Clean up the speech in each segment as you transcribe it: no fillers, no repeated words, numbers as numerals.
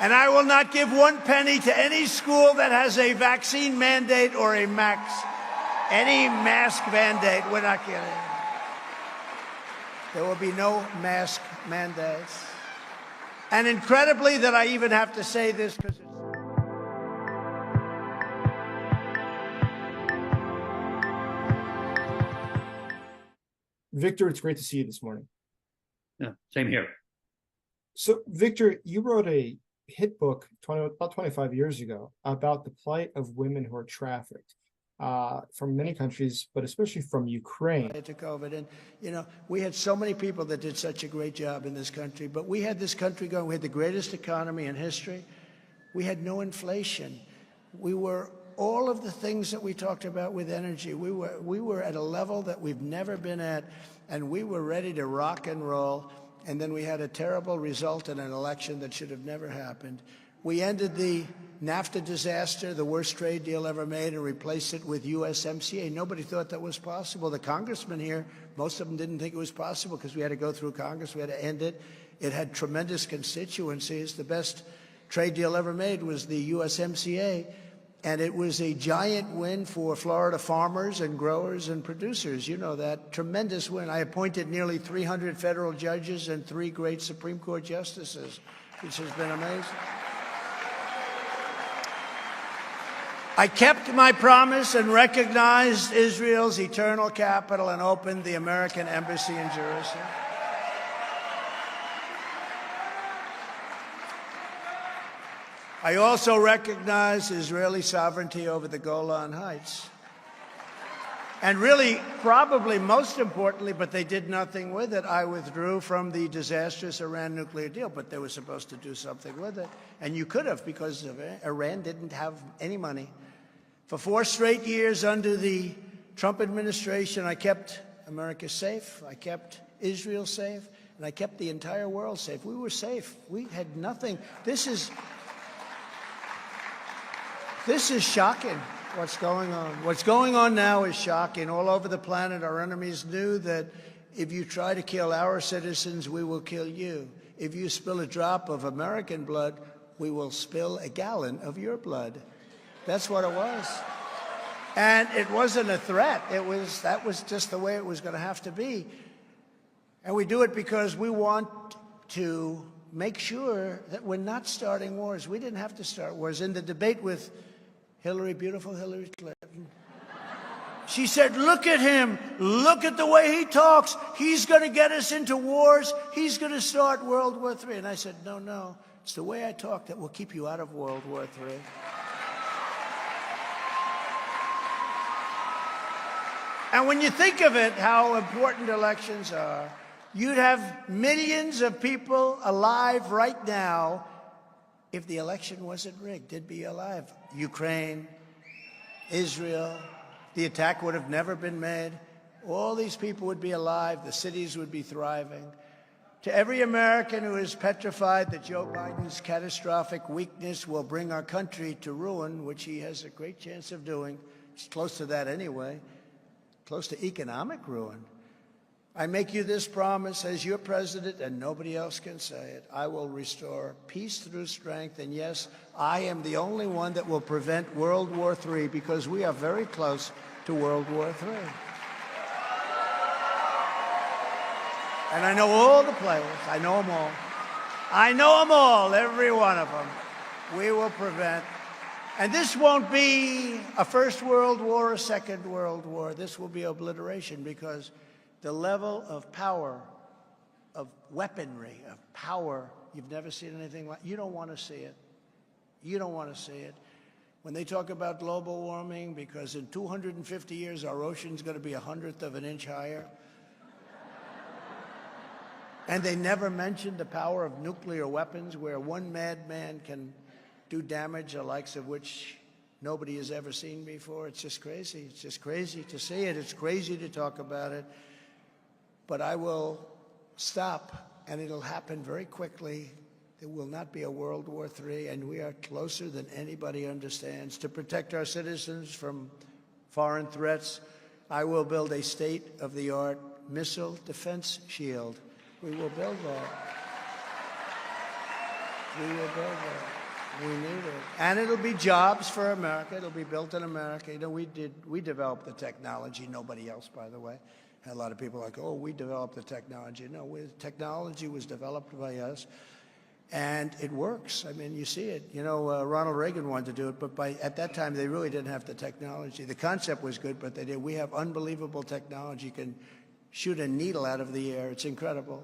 And I will not give one penny to any school that has a vaccine mandate or any mask mandate. We're not getting it. There will be no mask mandates. And incredibly that I even have to say this because it's... Victor, it's great to see you this morning. Yeah, same here. So, Victor, you wrote a hit book about 25 years ago about the plight of women who are trafficked from many countries, but especially from Ukraine. To COVID, and we had so many people that did such a great job in this country, but we had this country going. We had the greatest economy in history. We had no inflation. We were all of the things that we talked about with energy. We were at a level that we've never been at, and we were ready to rock and roll. And then we had a terrible result in an election that should have never happened. We ended the NAFTA disaster, the worst trade deal ever made, and replaced it with USMCA. Nobody thought that was possible. The congressmen here, most of them didn't think it was possible because we had to go through Congress. We had to end it. It had tremendous constituencies. The best trade deal ever made was the USMCA. And it was a giant win for Florida farmers and growers and producers. You know that. Tremendous win. I appointed nearly 300 federal judges and 3 great Supreme Court justices, which has been amazing. I kept my promise and recognized Israel's eternal capital and opened the American embassy in Jerusalem. I also recognize Israeli sovereignty over the Golan Heights. And really, probably most importantly, but they did nothing with it, I withdrew from the disastrous Iran nuclear deal, but they were supposed to do something with it. And you could have, because Iran didn't have any money. For 4 straight years under the Trump administration, I kept America safe, I kept Israel safe, and I kept the entire world safe. We were safe. We had nothing. This is shocking, what's going on. What's going on now is shocking. All over the planet, our enemies knew that if you try to kill our citizens, we will kill you. If you spill a drop of American blood, we will spill a gallon of your blood. That's what it was. And it wasn't a threat. That was just the way it was going to have to be. And we do it because we want to make sure that we're not starting wars. We didn't have to start wars. In the debate with beautiful Hillary Clinton, she said, look at him. Look at the way he talks. He's going to get us into wars. He's going to start World War III. And I said, no. It's the way I talk that will keep you out of World War III. And when you think of it, how important elections are, you'd have millions of people alive right now if the election wasn't rigged. They'd be alive. Ukraine, Israel, the attack would have never been made. All these people would be alive. The cities would be thriving. To every American who is petrified that Joe Biden's catastrophic weakness will bring our country to ruin, which he has a great chance of doing, it's close to that anyway, close to economic ruin, I make you this promise as your president, and nobody else can say it. I will restore peace through strength, and yes, I am the only one that will prevent World War III because we are very close to World War III. And I know all the players. I know them all. I know them all, every one of them. We will prevent. And this won't be a First World War or a Second World War. This will be obliteration because the level of power, of weaponry, of power, you've never seen anything like. You don't want to see it. You don't want to see it. When they talk about global warming, because in 250 years our ocean's going to be 1/100 of an inch higher. And they never mentioned the power of nuclear weapons, where one madman can do damage the likes of which nobody has ever seen before. It's just crazy. It's just crazy to see it. It's crazy to talk about it. But I will stop, and it'll happen very quickly. There will not be a World War III, and we are closer than anybody understands. To protect our citizens from foreign threats, I will build a state-of-the-art missile defense shield. We will build that. We will build that. We need it. And it'll be jobs for America. It'll be built in America. You know, we developed the technology. Nobody else, by the way. And a lot of people are like, oh, we developed the technology. No, technology was developed by us. And it works. I mean, you see it. You know, Ronald Reagan wanted to do it, but at that time, they really didn't have the technology. The concept was good, but they did. We have unbelievable technology. You can shoot a needle out of the air. It's incredible.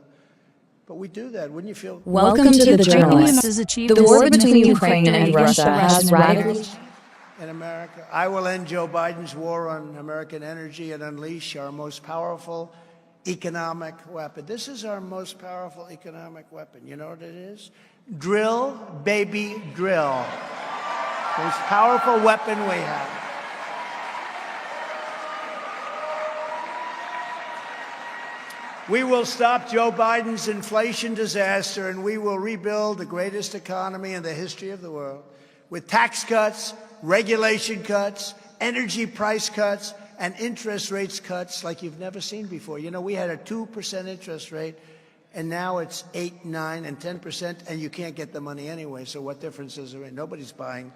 But we do that. Wouldn't you feel? Welcome to the Journalist. The war between Ukraine and Russia has radically... In America, I will end Joe Biden's war on American energy and unleash our most powerful economic weapon. This is our most powerful economic weapon. You know what it is? Drill, baby, drill. Most powerful weapon we have. We will stop Joe Biden's inflation disaster, and we will rebuild the greatest economy in the history of the world with tax cuts, regulation cuts, energy price cuts, and interest rates cuts like you've never seen before. You know, we had a 2% interest rate, and now it's 8, 9, and 10%, and you can't get the money anyway. So what difference is there? Nobody's buying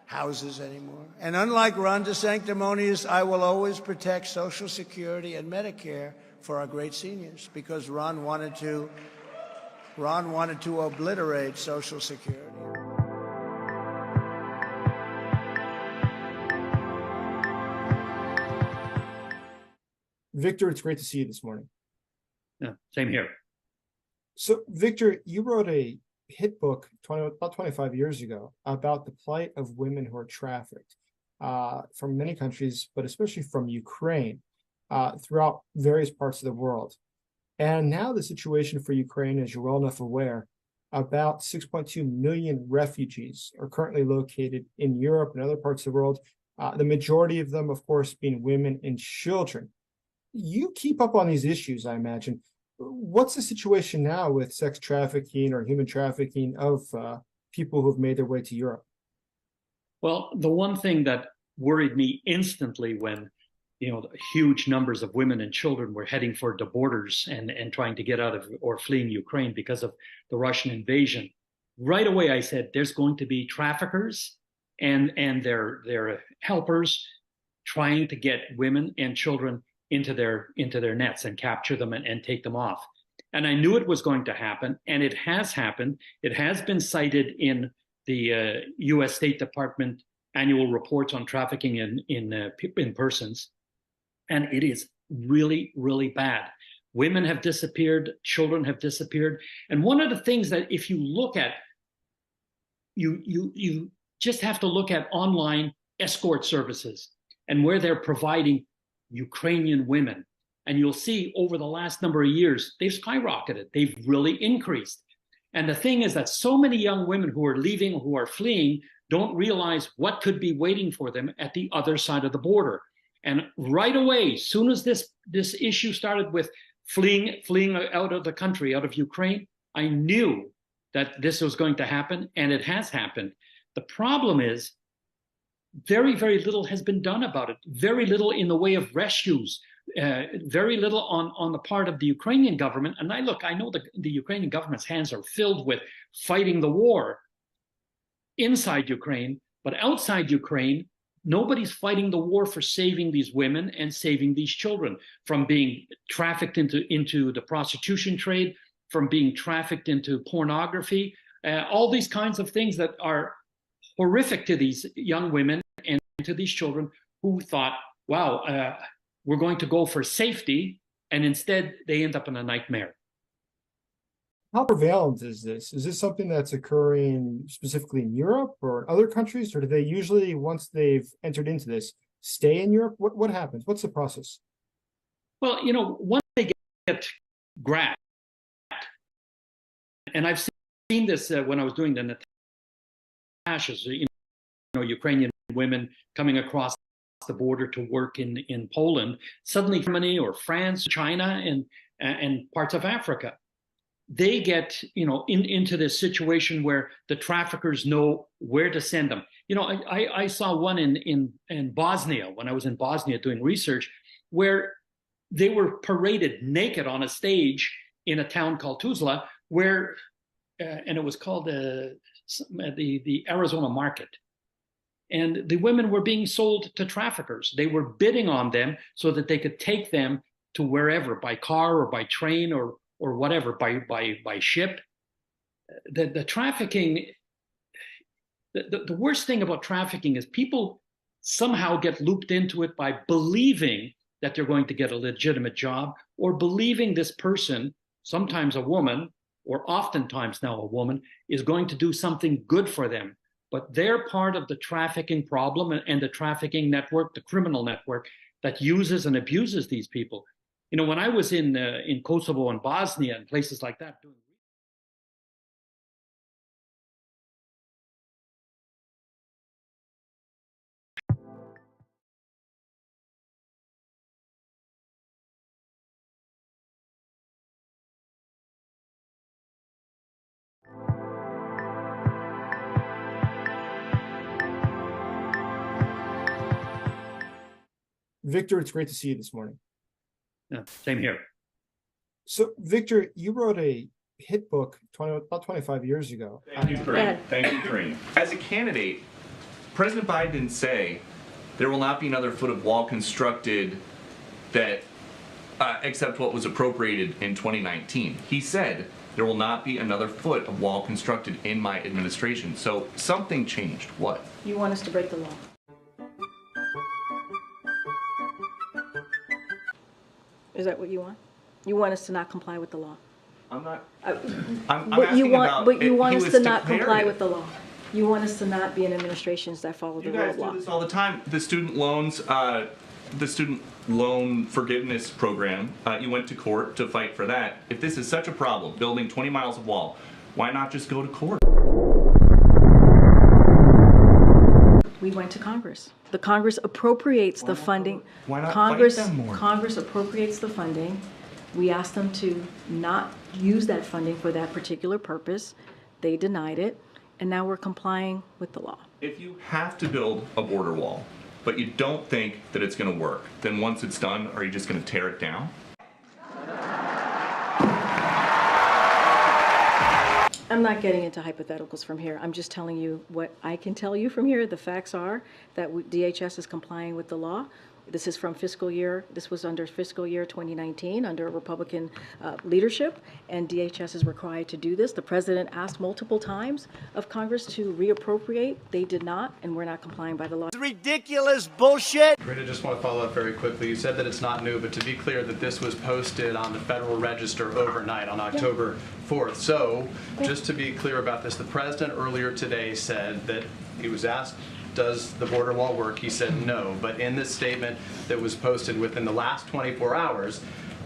houses anymore. And unlike Ron DeSanctimonious, I will always protect Social Security and Medicare for our great seniors, because Ron wanted to obliterate Social Security. Victor, it's great to see you this morning. Yeah, same here. So, Victor, you wrote a hit book about 25 years ago about the plight of women who are trafficked from many countries, but especially from Ukraine, throughout various parts of the world. And now the situation for Ukraine, as you're well enough aware, about 6.2 million refugees are currently located in Europe and other parts of the world, the majority of them, of course, being women and children. You keep up on these issues, I imagine. What's the situation now with sex trafficking or human trafficking of people who have made their way to Europe? Well, the one thing that worried me instantly when, huge numbers of women and children were heading for the borders and trying to get out of or fleeing Ukraine because of the Russian invasion, right away I said there's going to be traffickers and their helpers trying to get women and children into their nets and capture them and take them off. And I knew it was going to happen, and it has happened. It has been cited in the U.S. State Department annual reports on trafficking in persons, and it is really, really bad. Women have disappeared, children have disappeared, and one of the things that if you look at, you just have to look at online escort services and where they're providing Ukrainian women. And you'll see over the last number of years, they've skyrocketed. They've really increased. And the thing is that so many young women who are leaving, who are fleeing, don't realize what could be waiting for them at the other side of the border. And right away, as soon as this issue started with fleeing out of the country, out of Ukraine, I knew that this was going to happen, and it has happened. The problem is, very, very little has been done about it. Very little in the way of rescues. Very little on the part of the Ukrainian government. And I know the Ukrainian government's hands are filled with fighting the war inside Ukraine, but outside Ukraine, nobody's fighting the war for saving these women and saving these children from being trafficked into the prostitution trade, from being trafficked into pornography, all these kinds of things that are horrific to these young women and to these children who thought, wow, we're going to go for safety, and instead they end up in a nightmare. How prevalent is this? Is this something that's occurring specifically in Europe or other countries, or do they usually, once they've entered into this, stay in Europe? What happens? What's the process? Well, once they get grabbed, and I've seen this when I was doing the Natashas, Ukrainian women coming across the border to work in Poland, suddenly Germany or France, China, and parts of Africa. They get, into this situation where the traffickers know where to send them. I saw one in Bosnia, when I was in Bosnia doing research, where they were paraded naked on a stage in a town called Tuzla, where and it was called the Arizona market. And the women were being sold to traffickers. They were bidding on them so that they could take them to wherever, by car or by train or whatever, by ship. The trafficking, the worst thing about trafficking is people somehow get looped into it by believing that they're going to get a legitimate job, or believing this person, sometimes a woman, or oftentimes now a woman, is going to do something good for them. But they're part of the trafficking problem and the trafficking network, the criminal network that uses and abuses these people. You know, when I was in Kosovo and Bosnia and places like that, Victor, it's great to see you this morning. yeah, same here. So, Victor, you wrote a hit book about 25 years ago. Thank you, Kareem. As a candidate, President Biden didn't say there will not be another foot of wall constructed that except what was appropriated in 2019. He said there will not be another foot of wall constructed in my administration. So something changed. What? You want us to break the law. Is that what you want? You want us to not comply with the law? I'm not. But asking you want, about but you it- want he us was to not declaring comply it. with the law. You want us to not be in administrations that follow the You rule guys of law. do this all the time. The student loans, the student loan forgiveness program. You went to court to fight for that. If this is such a problem, building 20 miles of wall, why not just go to court? We went to Congress. The Congress appropriates the funding. Why not Congress, fight them more? Congress appropriates the funding. We asked them to not use that funding for that particular purpose. They denied it, and now we're complying with the law. If you have to build a border wall, but you don't think that it's going to work, then once it's done, are you just going to tear it down? I'm not getting into hypotheticals from here. I'm just telling you what I can tell you from here. The facts are that DHS is complying with the law. This is from this was under fiscal year 2019 under Republican leadership, and DHS is required to do this. The president asked multiple times of Congress to reappropriate. They did not, and we're not complying by the law. Ridiculous bullshit. Rita, just want to follow up very quickly. You said that it's not new, but to be clear that this was posted on the Federal Register overnight on October 4th. So, just to be clear about this, the president earlier today said that he was asked, does the border wall work? He said no. But in this statement that was posted within the last 24 hours,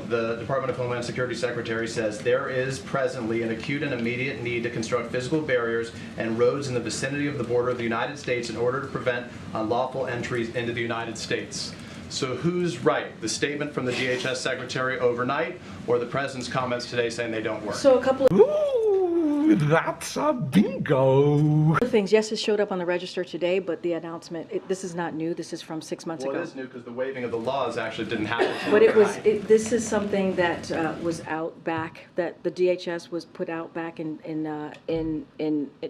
the Department of Homeland Security Secretary says there is presently an acute and immediate need to construct physical barriers and roads in the vicinity of the border of the United States in order to prevent unlawful entries into the United States. So who's right? The statement from the DHS Secretary overnight, or the President's comments today saying they don't work? So a couple of That's a bingo. things. Yes, it showed up on the register today, but the announcement, this is not new. This is from 6 months Well, ago. it is new because the waiving of the laws actually didn't happen. But this is something that was out back, that the DHS was put out back in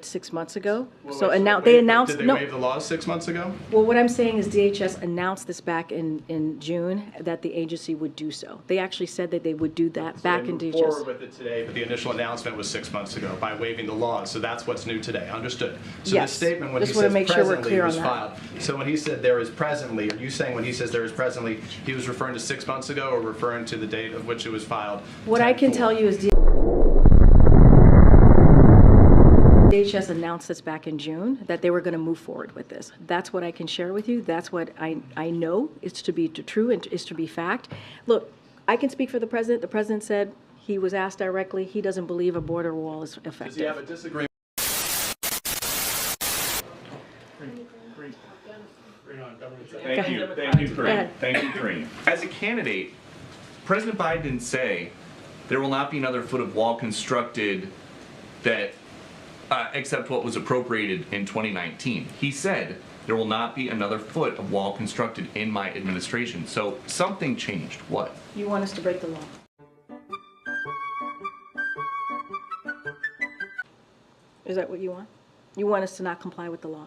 6 months ago. So, and now they announced, Did they waive the laws 6 months ago? well, what I'm saying is DHS announced this back in June, that the agency would do so. They actually said that they would do that back They in moved forward DHS. with it today, but the initial announcement was 6 months ago by waiving the laws. So that's what's new today. Understood. So Yes. the statement when Just he wanna says make sure we're presently clear on was that. filed. So when he said there is presently, are you saying when he says there is presently, he was referring to 6 months ago or referring to the date of which it was filed? What I can 10/4? tell you is DHS announced this back in June, that they were going to move forward with this. That's what I can share with you. That's what I know is to be true and is to be fact. Look, I can speak for the president. The president said, he was asked directly, he doesn't believe a border wall is effective. Does he have a disagreement? Thank you, ahead. Kareem. Thank you, Kareem. As a candidate, President Biden didn't say there will not be another foot of wall constructed that except what was appropriated in 2019. He said there will not be another foot of wall constructed in my administration. So something changed. What? You want us to break the law. Is that what you want? You want us to not comply with the law?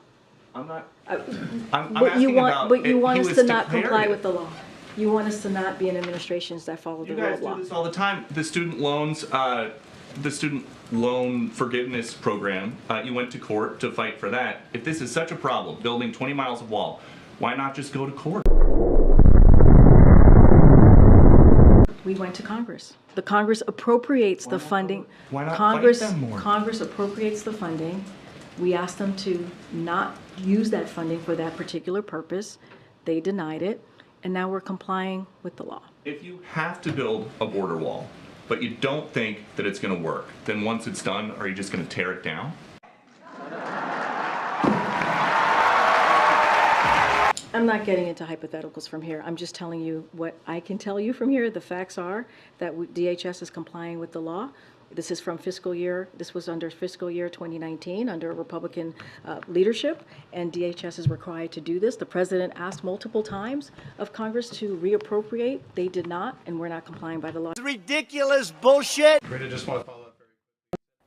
I'm not. But I'm you asking want, about. but you it- want he us was to not comply declarative. with the law. You want us to not be in administrations that follow the You rule guys of law. do this all the time. The student loans, the student loan forgiveness program. You went to court to fight for that. If this is such a problem, building 20 miles of wall, why not just go to court? We went to Congress. The Congress appropriates the funding. Why not fight Congress, them more? Congress appropriates the funding. We asked them to not use that funding for that particular purpose. They denied it, and now we're complying with the law. If you have to build a border wall, but you don't think that it's going to work, then once it's done, are you just going to tear it down? I'm not getting into hypotheticals from here. I'm just telling you what I can tell you from here. The facts are that DHS is complying with the law. This is from fiscal year, this was under fiscal year 2019 under Republican leadership, and DHS is required to do this. The president asked multiple times of Congress to reappropriate. They did not, and we're not complying by the law. Ridiculous bullshit. Rita, just want to follow up.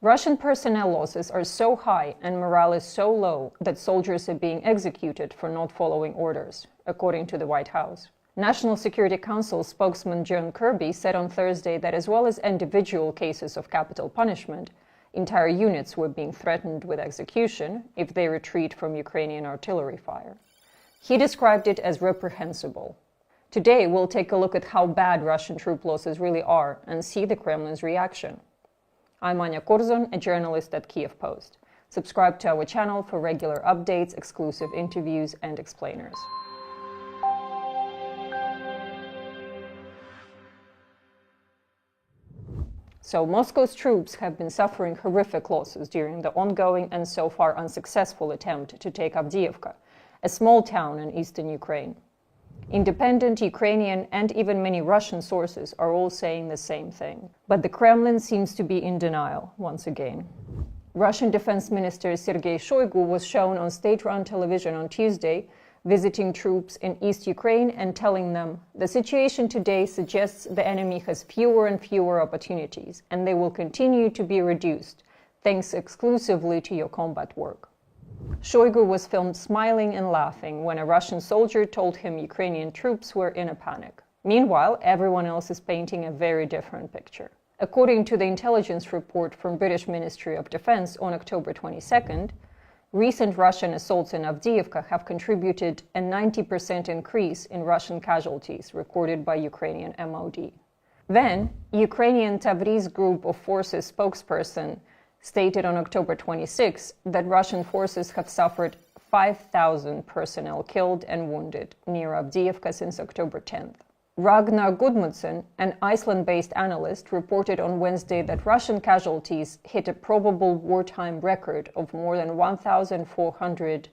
Russian personnel losses are so high and morale is so low that soldiers are being executed for not following orders, according to the White House. National Security Council spokesman John Kirby said on Thursday that as well as individual cases of capital punishment, entire units were being threatened with execution if they retreat from Ukrainian artillery fire. He described it as reprehensible. Today, we'll take a look at how bad Russian troop losses really are and see the Kremlin's reaction. I'm Anya Korzun, a journalist at Kiev Post. Subscribe to our channel for regular updates, exclusive interviews, and explainers. So Moscow's troops have been suffering horrific losses during the ongoing and so far unsuccessful attempt to take Avdiivka, a small town in eastern Ukraine. Independent Ukrainian and even many Russian sources are all saying the same thing. But the Kremlin seems to be in denial once again. Russian Defense Minister Sergei Shoigu was shown on state-run television on Tuesday visiting troops in East Ukraine and telling them, the situation today suggests the enemy has fewer and fewer opportunities, and they will continue to be reduced, thanks exclusively to your combat work. Shoigu was filmed smiling and laughing when a Russian soldier told him Ukrainian troops were in a panic. Meanwhile, everyone else is painting a very different picture. According to the intelligence report from British Ministry of Defense on October 22nd, recent Russian assaults in Avdiivka have contributed a 90% increase in Russian casualties recorded by Ukrainian MOD. Then, Ukrainian Tabriz Group of Forces spokesperson stated on October 26 that Russian forces have suffered 5,000 personnel killed and wounded near Avdiivka since October 10th. Ragnar Gudmundsson, an Iceland-based analyst, reported on Wednesday that Russian casualties hit a probable wartime record of more than 1,400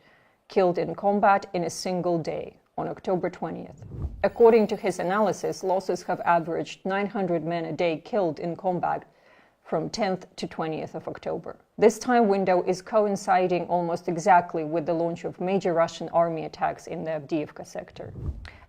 killed in combat in a single day, on October 20th. According to his analysis, losses have averaged 900 men a day killed in combat from 10th to 20th of October. This time window is coinciding almost exactly with the launch of major Russian army attacks in the Avdiivka sector.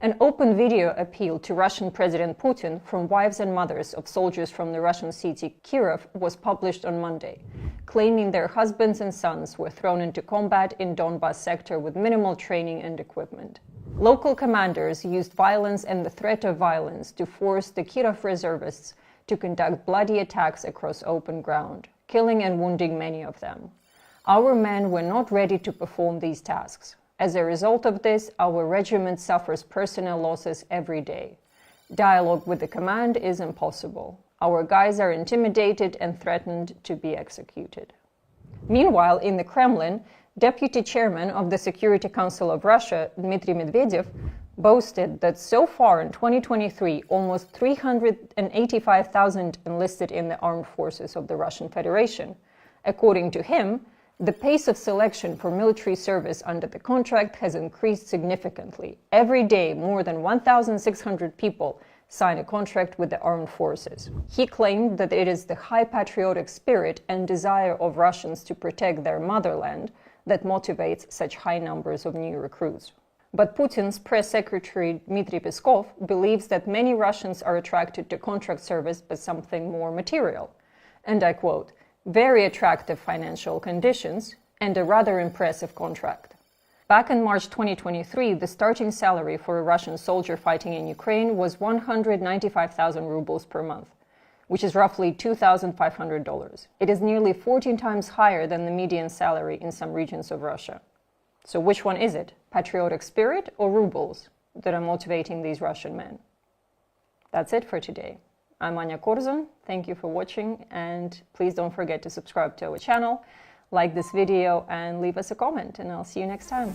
An open video appeal to Russian President Putin from wives and mothers of soldiers from the Russian city Kirov was published on Monday, claiming their husbands and sons were thrown into combat in Donbas sector with minimal training and equipment. Local commanders used violence and the threat of violence to force the Kirov reservists to conduct bloody attacks across open ground, killing and wounding many of them. Our men were not ready to perform these tasks. As a result of this, our regiment suffers personnel losses every day. Dialogue with the command is impossible. Our guys are intimidated and threatened to be executed. Meanwhile, in the Kremlin, Deputy Chairman of the Security Council of Russia, Dmitry Medvedev, boasted that so far in 2023, almost 385,000 enlisted in the armed forces of the Russian Federation. According to him, the pace of selection for military service under the contract has increased significantly. Every day, more than 1,600 people sign a contract with the armed forces. He claimed that it is the high patriotic spirit and desire of Russians to protect their motherland that motivates such high numbers of new recruits. But Putin's press secretary Dmitry Peskov believes that many Russians are attracted to contract service by something more material. And I quote, very attractive financial conditions, and a rather impressive contract. Back in March 2023, the starting salary for a Russian soldier fighting in Ukraine was 195,000 rubles per month, which is roughly $2,500. It is nearly 14 times higher than the median salary in some regions of Russia. So which one is it? Patriotic spirit or rubles that are motivating these Russian men? That's it for today. I'm Anya Korzun. Thank you for watching, and please don't forget to subscribe to our channel, like this video, and leave us a comment, and I'll see you next time.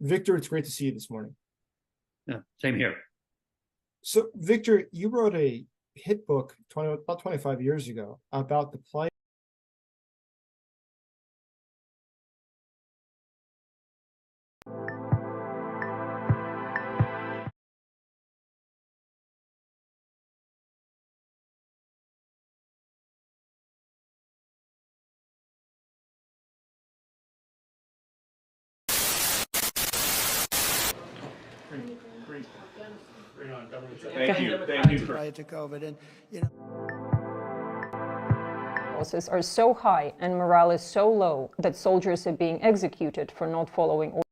Victor, it's great to see you this morning. Yeah, same here. So, Victor, you wrote a hit book about 25 years ago about the plight. Thank you. Prior to COVID, and you know. Losses are so high and morale is so low that soldiers are being executed for not following orders.